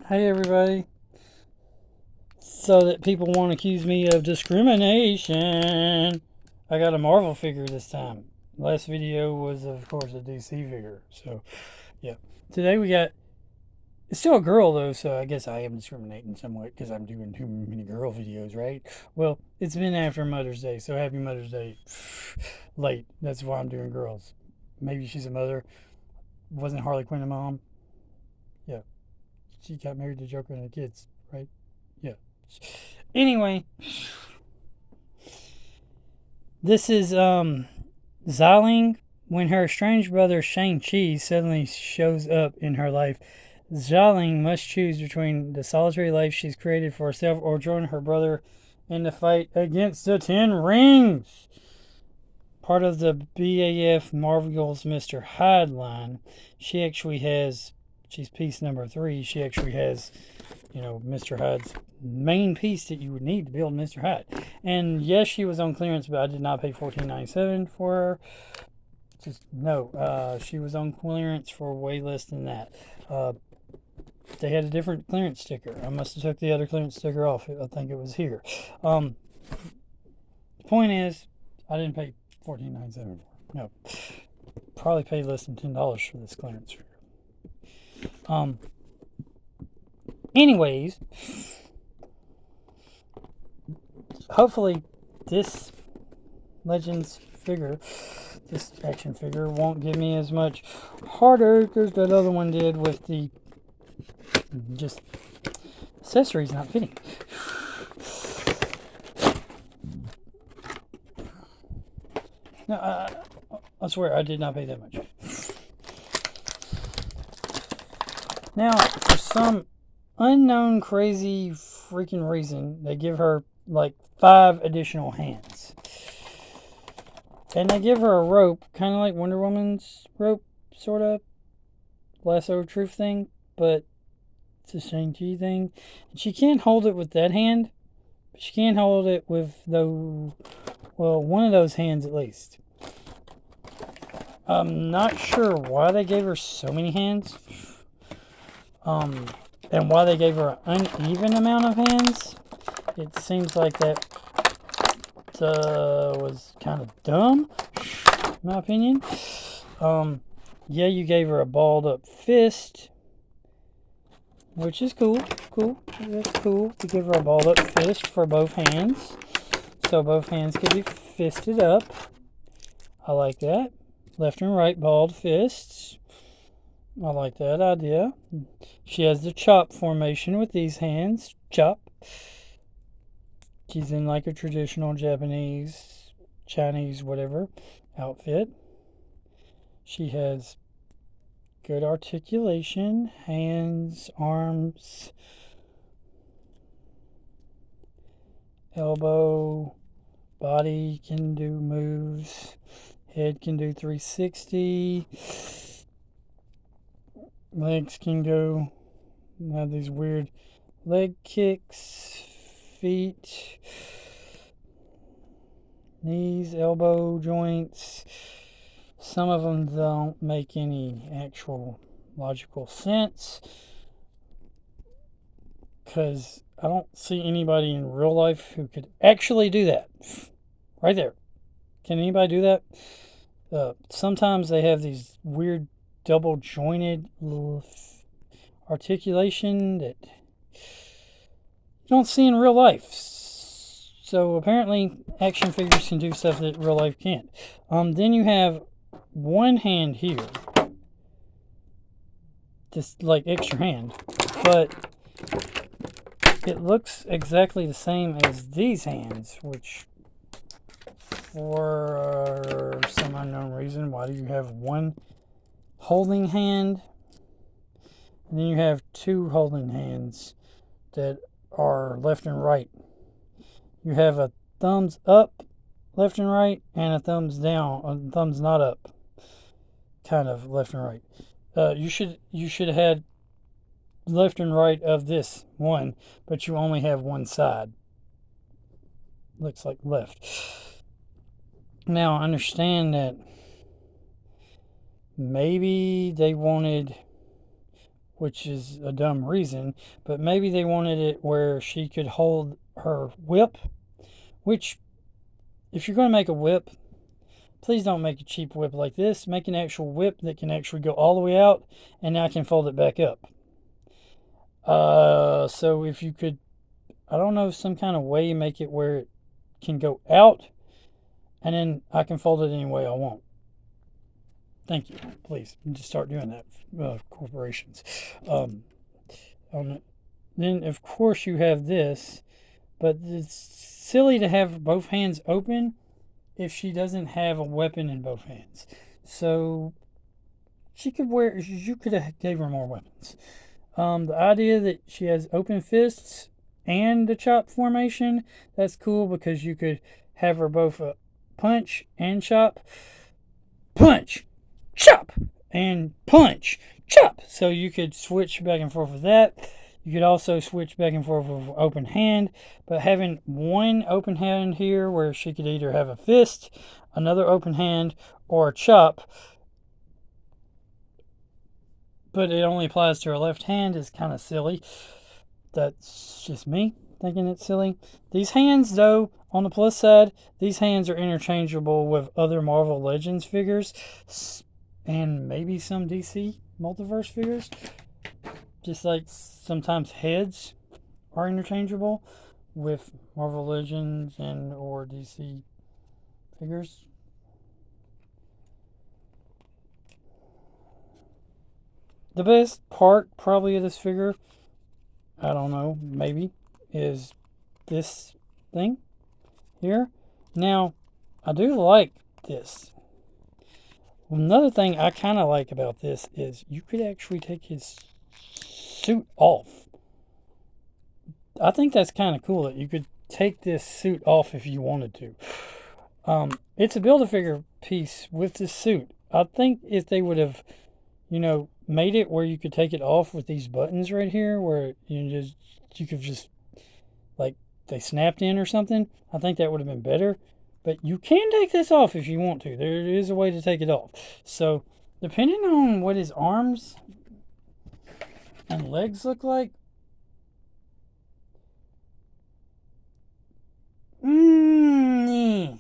Hey everybody. So that people won't accuse me of discrimination, I got a Marvel figure this time. Last video was, of course, a DC figure. So, yeah. Today we got. It's still a girl though, so I guess I am discriminating somewhat because I'm doing too many girl videos, right? Well, it's been after Mother's Day, so happy Mother's Day. Late. That's why I'm doing girls. Maybe she's a mother. Wasn't Harley Quinn a mom? Yeah. She got married to Joker and the kids, right? Yeah. Anyway, this is Xialing when her estranged brother Shang-Chi suddenly shows up in her life. Xialing must choose between the solitary life she's created for herself or join her brother in the fight against the Ten Rings. Part of the BAF Marvel's Mr. Hyde line, she's piece number 3. She actually has, Mr. Hyde's main piece that you would need to build Mr. Hyde. And yes, she was on clearance, but I did not pay $14.97 for her. She was on clearance for way less than that. They had a different clearance sticker. I must have took the other clearance sticker off. I think it was here. The point is, I didn't pay $14.97 for it. No, probably paid less than $10 for this clearance figure. Anyways, hopefully this Legends figure, this action figure, won't give me as much heartache as that other one did with the just accessories not fitting. No, I swear I did not pay that much. Now, for some unknown crazy freaking reason, they give her like 5 additional hands. And they give her a rope, kind of like Wonder Woman's rope, sort of. Lasso of Truth thing, but it's a Shang-Chi thing. And she can't hold it with that hand, but she can hold it with one of those hands at least. I'm not sure why they gave her so many hands. And why they gave her an uneven amount of hands. It seems like that was kind of dumb, in my opinion. Yeah, you gave her a balled up fist, which is cool. That's cool to give her a balled up fist for both hands. So both hands can be fisted up. I like that. Left and right balled fists. I like that idea. She has the chop formation with these hands. Chop. She's in like a traditional Japanese, Chinese, whatever outfit. She has good articulation, hands, arms, elbow, body can do moves, head can do 360, legs can go, have these weird leg kicks, feet, knees, elbow joints. Some of them don't make any actual logical sense because I don't see anybody in real life who could actually do that. Right there. Can anybody do that? Sometimes they have these weird double jointed articulation that you don't see in real life. So apparently action figures can do stuff that real life can't. Then you have one hand here, this like extra hand, but it looks exactly the same as these hands, which for some unknown reason, why do you have one holding hand and then you have 2 holding hands that are left and right? You have a thumbs up left and right and a thumbs down, a thumbs not up kind of left and right. You should have had left and right of this one, but you only have one side. Looks like left. Now I understand that maybe they wanted which is a dumb reason, but maybe they wanted it where she could hold her whip, which, if you're going to make a whip, please don't make a cheap whip like this. Make an actual whip that can actually go all the way out, and now I can fold it back up. So if you could, I don't know, some kind of way make it where it can go out, and then I can fold it any way I want. Thank you. Please just start doing that, corporations. Then of course you have this, but it's silly to have both hands open if she doesn't have a weapon in both hands. So you could have gave her more weapons. The idea that she has open fists and the chop formation, that's cool because you could have her both punch and chop. Punch, chop, and punch, chop. So you could switch back and forth with that. You could also switch back and forth with open hand, but having one open hand here where she could either have a fist, another open hand, or a chop, but it only applies to her left hand, is kind of silly. That's just me thinking it's silly. These hands, though, on the plus side, these hands are interchangeable with other Marvel Legends figures and maybe some DC Multiverse figures. Just like sometimes heads are interchangeable with Marvel Legends and or DC figures. The best part probably of this figure, I don't know, maybe, is this thing here. Now, I do like this. Another thing I kind of like about this is you could actually take his suit off. I think that's kind of cool that you could take this suit off if you wanted to. It's a Build-A-Figure piece with this suit. I think if they would have, made it where you could take it off with these buttons right here, where you could just, like, they snapped in or something, I think that would have been better. But you can take this off if you want to. There is a way to take it off. So, depending on what his arms and legs look like, okay,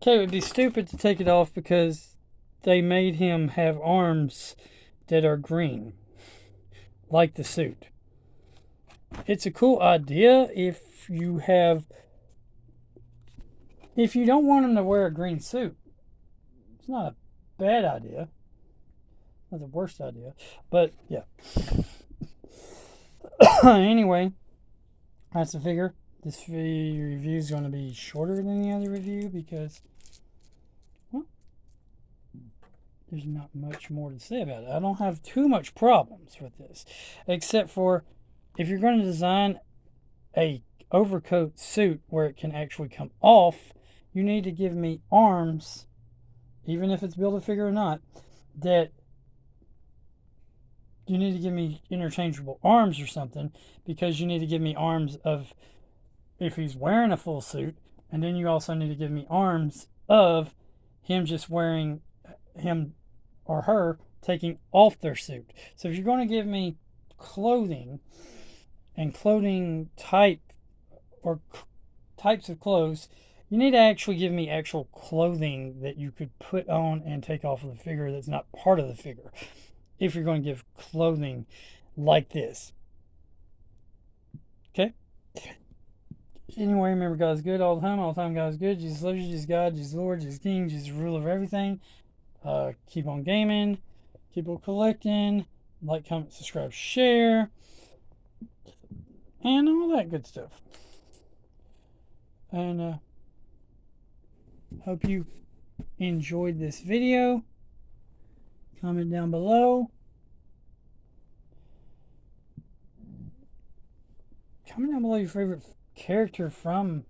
it would be stupid to take it off because they made him have arms that are green, like the suit. It's a cool idea if you don't want him to wear a green suit. It's not a bad idea. Not the worst idea. But, yeah. Anyway, that's the figure. This review is going to be shorter than the other review because, well, there's not much more to say about it. I don't have too much problems with this, except for if you're going to design a overcoat suit where it can actually come off, you need to give me arms, even if it's Build-A-Figure or not, that you need to give me interchangeable arms or something, because you need to give me arms of if he's wearing a full suit, and then you also need to give me arms of him just wearing, him or her taking off their suit. So if you're going to give me clothing and clothing type or types of clothes, you need to actually give me actual clothing that you could put on and take off of the figure that's not part of the figure, if you're going to give clothing like this. Okay? Anyway, remember, God's good all the time. All the time, God's good. Jesus loves you. Jesus God. Jesus Lord. Jesus King. Jesus ruler of everything. Keep on gaming. Keep on collecting. Like, comment, subscribe, share. And all that good stuff. And hope you enjoyed this video. Comment down below. Comment down below your favorite character from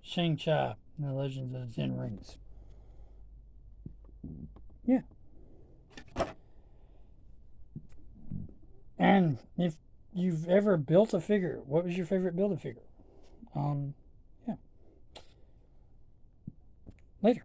Shang-Chi and the Legends of the Ten Rings. Yeah. And if you've ever built a figure, what was your favorite Build-A-Figure? Yeah. Later.